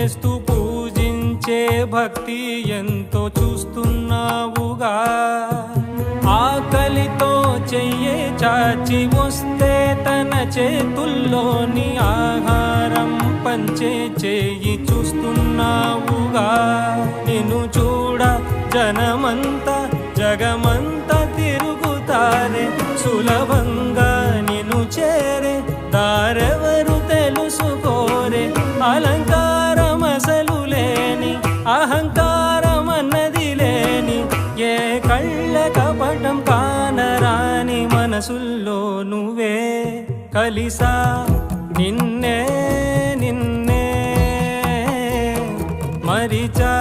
చేస్తూ పూజించే భక్తి ఎంతో చూస్తున్నావుగా. ఆకలితో చెయ్యే చాచి వస్తే తన చేతుల్లోని ఆహారం పంచే చేయి చూస్తున్నావుగా. నిన్ను చూడ జనమంతా జగమంతా తిరుగుతారే, సులభంగా నిన్ను చేరే దారెవరు తెలుసుకోరే. అలంకారం అసలు లేని అహంకారం అన్నది లేని, ఏ కళ్ళ కపటం కానరాని మనసుల్లో నువ్వే కలిసా నిన్నే నిన్నే మరిచా.